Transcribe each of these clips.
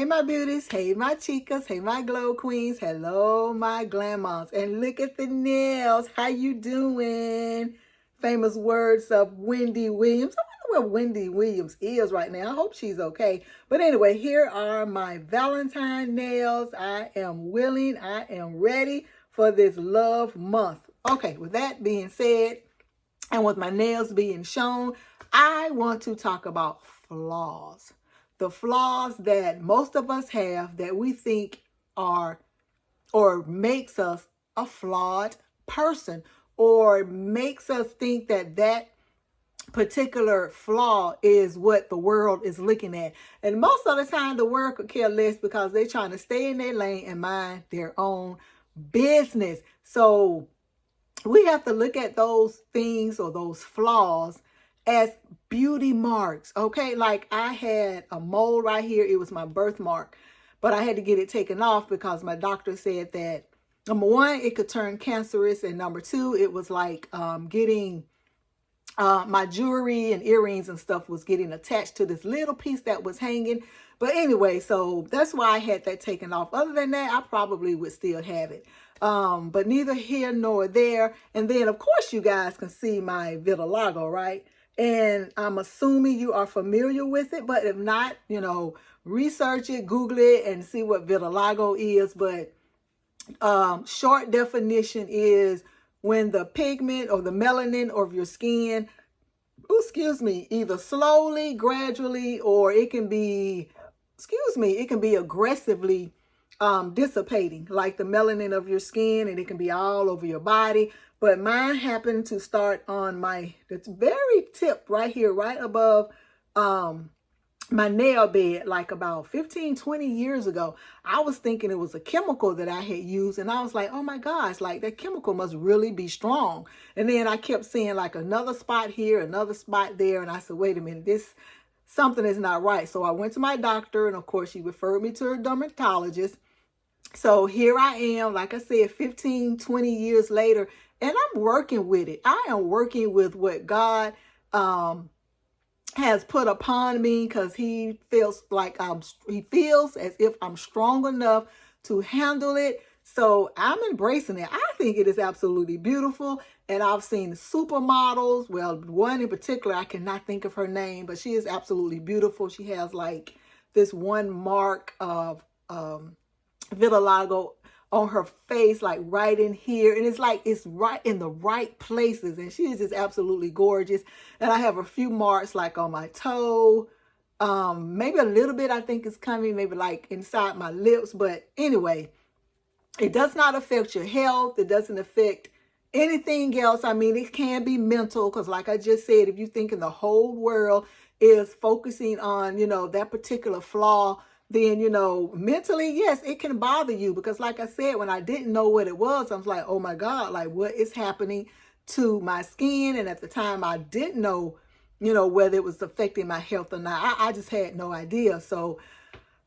Hey, my beauties. Hey, my chicas. Hey, my glow queens. Hello, my Glamm-Mahs. And look at the nails. How you doing? Famous words of Wendy Williams. I wonder where Wendy Williams is right now. I hope she's okay. But anyway, here are my Valentine nails. I am willing. I am ready for this love month. Okay, with that being said, and with my nails being shown, I want to talk about flaws. The flaws that most of us have that we think are or makes us a flawed person, or makes us think that that particular flaw is what the world is looking at. And most of the time the world could care less because they're trying to stay in their lane and mind their own business. So we have to look at those things or those flaws as beauty marks, okay? Like I had a mole right here. It was my birthmark, but I had to get it taken off because my doctor said that, number one, it could turn cancerous, and number two, it was like getting my jewelry and earrings and stuff was getting attached to this little piece that was hanging. But anyway, so that's why I had that taken off. Other than that, I probably would still have it. But neither here nor there. And then, of course, you guys can see my vitiligo, right? And I'm assuming you are familiar with it. But if not, research it, Google it, and see what vitiligo is. But short definition is when the pigment or the melanin of your skin, either slowly, gradually, or it can be, it can be aggressively dissipating, like the melanin of your skin, and it can be all over your body. But mine happened to start on the very tip right here, right above my nail bed, like about 15-20 years ago. I was thinking it was a chemical that I had used, and I was like, oh my gosh, like that chemical must really be strong. And then I kept seeing like another spot here, another spot there, and I said, wait a minute, something is not right. So I went to my doctor, and of course she referred me to a dermatologist. So here I am, like I said, 15-20 years later, and I'm working with it. I am working with what God has put upon me, because he feels as if I'm strong enough to handle it. So I'm embracing it. I think it is absolutely beautiful. And I've seen supermodels. Well, one in particular, I cannot think of her name, but she is absolutely beautiful. She has like this one mark of vitiligo on her face, like right in here, and it's like it's right in the right places, and she is just absolutely gorgeous. And I have a few marks like on my toe, maybe a little bit I think is coming, maybe like inside my lips. But anyway, it does not affect your health. It doesn't affect anything else. I mean, it can be mental, because like I just said, if you think in the whole world is focusing on that particular flaw, then, mentally, yes, it can bother you. Because like I said, when I didn't know what it was, I was like, oh my God, like what is happening to my skin? And at the time I didn't know, whether it was affecting my health or not. I just had no idea. So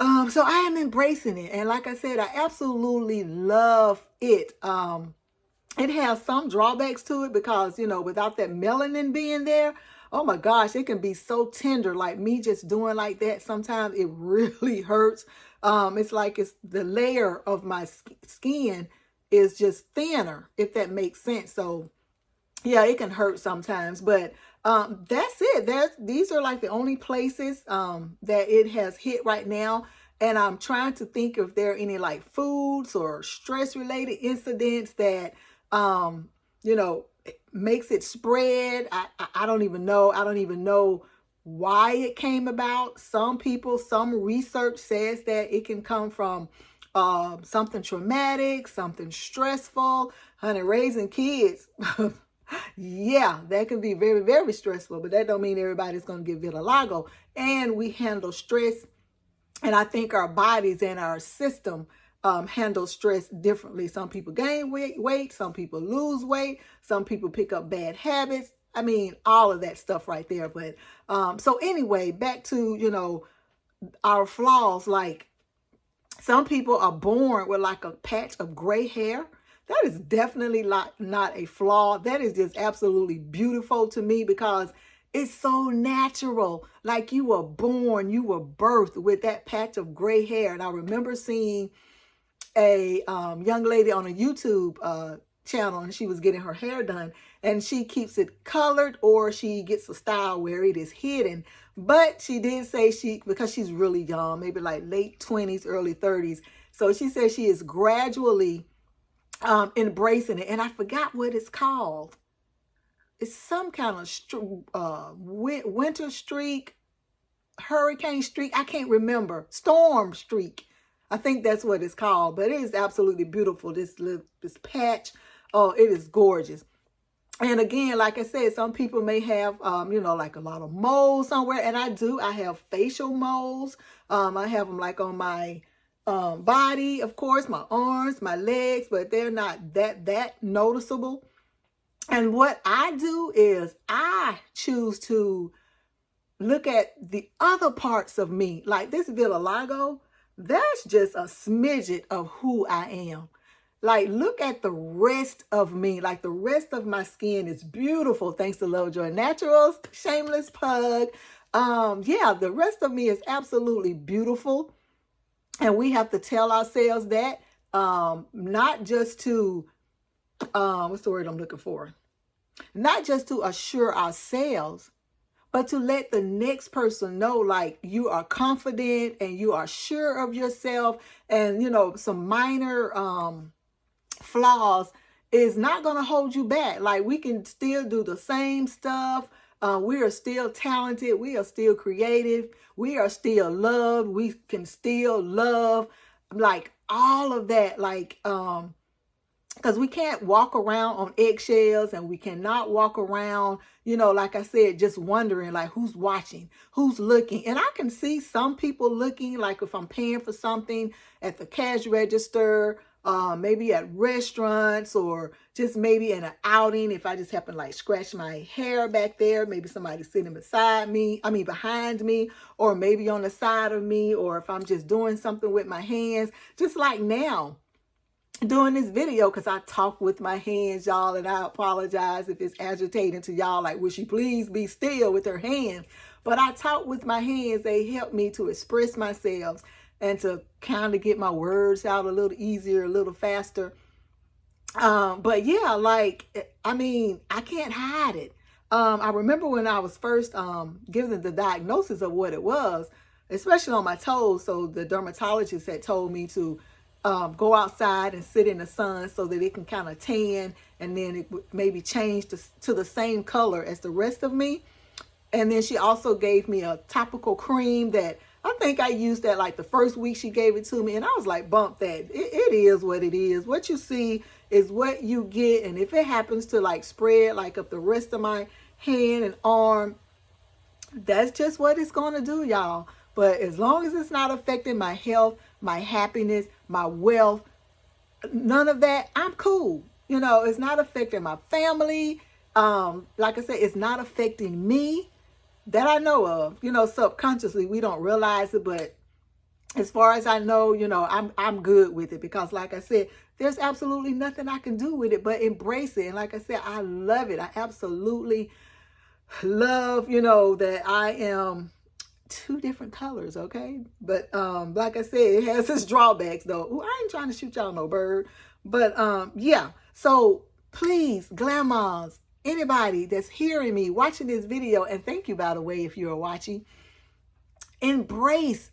I am embracing it. And like I said, I absolutely love it. It has some drawbacks to it because, without that melanin being there, oh my gosh, it can be so tender. Like me just doing like that, sometimes it really hurts. It's like the layer of my skin is just thinner, if that makes sense. So yeah, it can hurt sometimes, but that's it. These are like the only places that it has hit right now. And I'm trying to think if there are any like foods or stress related incidents that makes it spread. I don't even know. I don't even know why it came about. Some research says that it can come from something traumatic, something stressful. Honey, raising kids, yeah, that can be very, very stressful, but that don't mean everybody's going to get vitiligo. And we handle stress, and I think our bodies and our system handle stress differently. Some people gain weight, some people lose weight, some people pick up bad habits. I mean, all of that stuff right there. But so anyway, back to, our flaws. Like some people are born with like a patch of gray hair. That is definitely not a flaw. That is just absolutely beautiful to me, because It's so natural. Like you were born, you were birthed with that patch of gray hair. And I remember seeing a young lady on a YouTube channel, and she was getting her hair done, and she keeps it colored or she gets a style where it is hidden. But she did say because she's really young, maybe like late 20s, early 30s. So she says she is gradually embracing it. And I forgot what it's called. It's some kind of winter streak, hurricane streak. I can't remember. Storm streak. I think that's what it's called. But it is absolutely beautiful. This patch. Oh, it is gorgeous. And again, like I said, some people may have, like a lot of moles somewhere. And I do. I have facial moles. I have them like on my body, of course, my arms, my legs, but they're not that noticeable. And what I do is I choose to look at the other parts of me. Like this vitiligo, that's just a smidget of who I am. Like, look at the rest of me. Like, the rest of my skin is beautiful, thanks to Lovejoy Naturals. Shameless plug. Yeah, the rest of me is absolutely beautiful. And we have to tell ourselves that, not just to, what's the word I'm looking for? Not just to assure ourselves, but to let the next person know, like, you are confident and you are sure of yourself, and some minor flaws is not going to hold you back. Like, we can still do the same stuff. We are still talented. We are still creative. We are still loved. We can still love, like, all of that. Like, because we can't walk around on eggshells, and we cannot walk around, like I said, just wondering, like, who's watching, who's looking. And I can see some people looking, like if I'm paying for something at the cash register, maybe at restaurants, or just maybe in an outing, if I just happen to like scratch my hair back there, maybe somebody's sitting behind me, or maybe on the side of me, or if I'm just doing something with my hands, just like now doing this video, because I talk with my hands, y'all, and I apologize if it's agitating to y'all, like, will she please be still with her hands? But I talk with my hands. They help me to express myself and to kind of get my words out a little easier, a little faster. But yeah, like, I can't hide it. I remember when I was first given the diagnosis of what it was, especially on my toes. So the dermatologist had told me to go outside and sit in the sun so that it can kind of tan, and then it would maybe change to the same color as the rest of me. And then she also gave me a topical cream that I think I used that like the first week she gave it to me, and I was like, bump that. It is what it is. What you see is what you get. And if it happens to like spread like up the rest of my hand and arm, that's just what it's going to do, y'all. But as long as it's not affecting my health, my happiness, my wealth, none of that, I'm cool. It's not affecting my family. Like I said, it's not affecting me that I know of. Subconsciously, we don't realize it, but as far as I know, I'm good with it, because like I said, there's absolutely nothing I can do with it but embrace it. And like I said, I love it. I absolutely love, that I am two different colors, okay? But like I said, it has its drawbacks though. Ooh, I ain't trying to shoot y'all no bird. But yeah. So please, Glamm-Mahs, anybody that's hearing me, watching this video, and thank you, by the way, if you're watching, embrace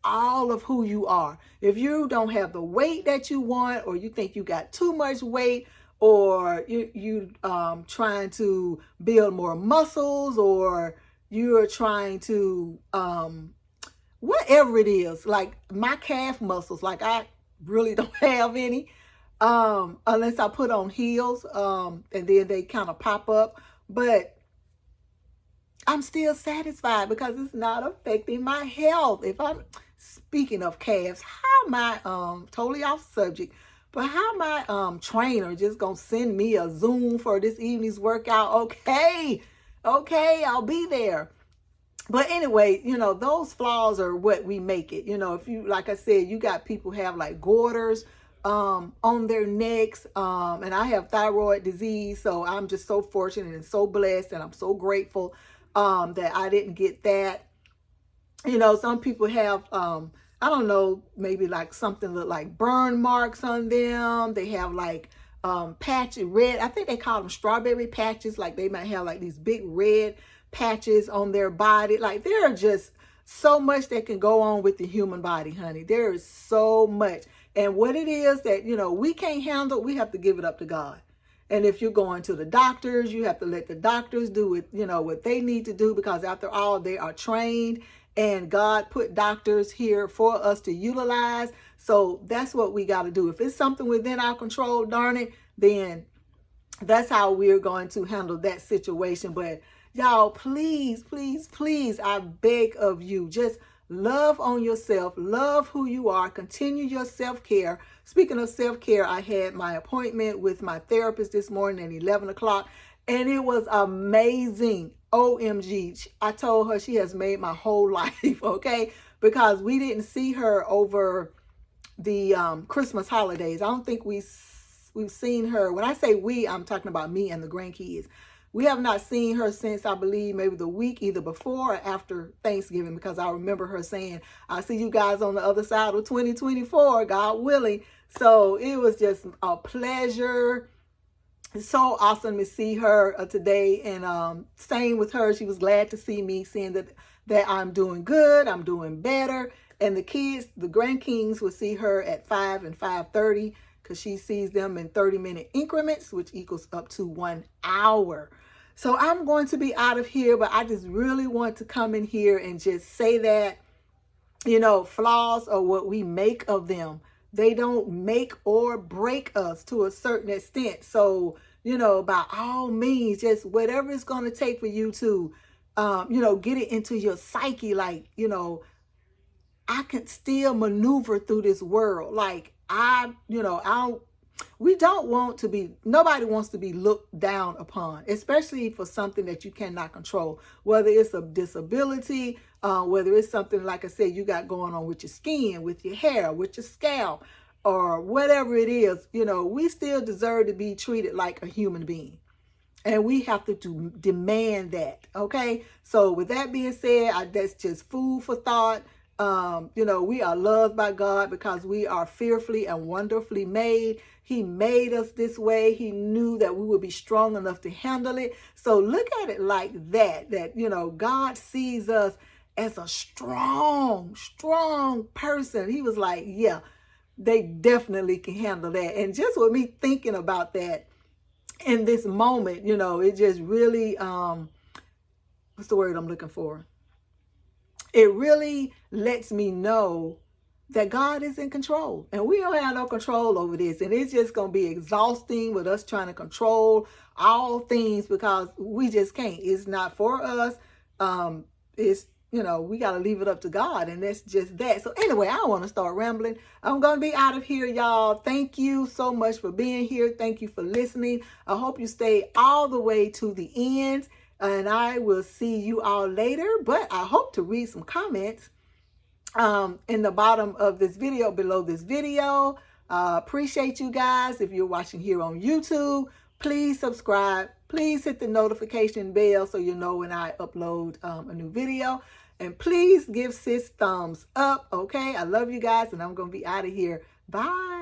all of who you are. If you don't have the weight that you want, or you think you got too much weight, or you trying to build more muscles, or you're trying to whatever it is, like my calf muscles, like I really don't have any unless I put on heels, and then they kind of pop up, but I'm still satisfied because it's not affecting my health. If I'm speaking of calves, how am I totally off subject, but how my trainer just gonna send me a Zoom for this evening's workout? Okay, I'll be there. But anyway, those flaws are what we make it. If you, like I said, you got people have like goiters, on their necks. And I have thyroid disease, so I'm just so fortunate and so blessed, and I'm so grateful that I didn't get that. You know, some people have, I don't know, maybe like something look like burn marks on them. They have like patchy red, I think they call them strawberry patches. Like they might have like these big red patches on their body. Like there are just so much that can go on with the human body, honey. There is so much. And what it is that, you know, we can't handle, we have to give it up to God. And if you're going to the doctors, you have to let the doctors do it, you know, what they need to do, because after all, they are trained, and God put doctors here for us to utilize. So that's what we got to do. If it's something within our control, darn it, then that's how we're going to handle that situation. But y'all, please, please, please, I beg of you, just love on yourself, love who you are, continue your self-care. Speaking of self-care, I had my appointment with my therapist this morning at 11 o'clock, and it was amazing. OMG. I told her she has made my whole life, okay? Because we didn't see her over the Christmas holidays. I don't think we've seen her. When I say we, I'm talking about me and the grandkids. We have not seen her since, I believe, maybe the week either before or after Thanksgiving, because I remember her saying, I'll see you guys on the other side of 2024, God willing. So it was just a pleasure. It's so awesome to see her today, and same with her. She was glad to see me, seeing that I'm doing good, I'm doing better. And the kids, the grandkings, will see her at 5 and 5:30, because she sees them in 30-minute increments, which equals up to 1 hour. So I'm going to be out of here, but I just really want to come in here and just say that, you know, flaws are what we make of them. They don't make or break us to a certain extent. So, you know, by all means, just whatever it's going to take for you to, you know, get it into your psyche. Like, you know, I can still maneuver through this world. Like we don't want to be, nobody wants to be looked down upon, especially for something that you cannot control, whether it's a disability, whether it's something, like I said, you got going on with your skin, with your hair, with your scalp, or whatever it is. You know, we still deserve to be treated like a human being. And we have to demand that, okay? So with that being said, that's just food for thought. You know, we are loved by God because we are fearfully and wonderfully made. He made us this way. He knew that we would be strong enough to handle it. So look at it like that, you know, God sees us as a strong person. He was like, yeah, they definitely can handle that. And just with me thinking about that in this moment, you know, it just really, what's the word I'm looking for? It really lets me know that God is in control, and we don't have no control over this. And it's just going to be exhausting with us trying to control all things, because we just can't. It's not for us. It's, you know, we got to leave it up to God, and that's just that. So anyway, I don't want to start rambling. I'm going to be out of here, y'all. Thank you so much for being here. Thank you for listening. I hope you stay all the way to the end, and I will see you all later. But I hope to read some comments in the bottom of this video, below this video. Appreciate you guys. If you're watching here on YouTube, please subscribe. Please hit the notification bell so you know when I upload a new video. And please give sis thumbs up, okay? I love you guys, and I'm going to be out of here. Bye.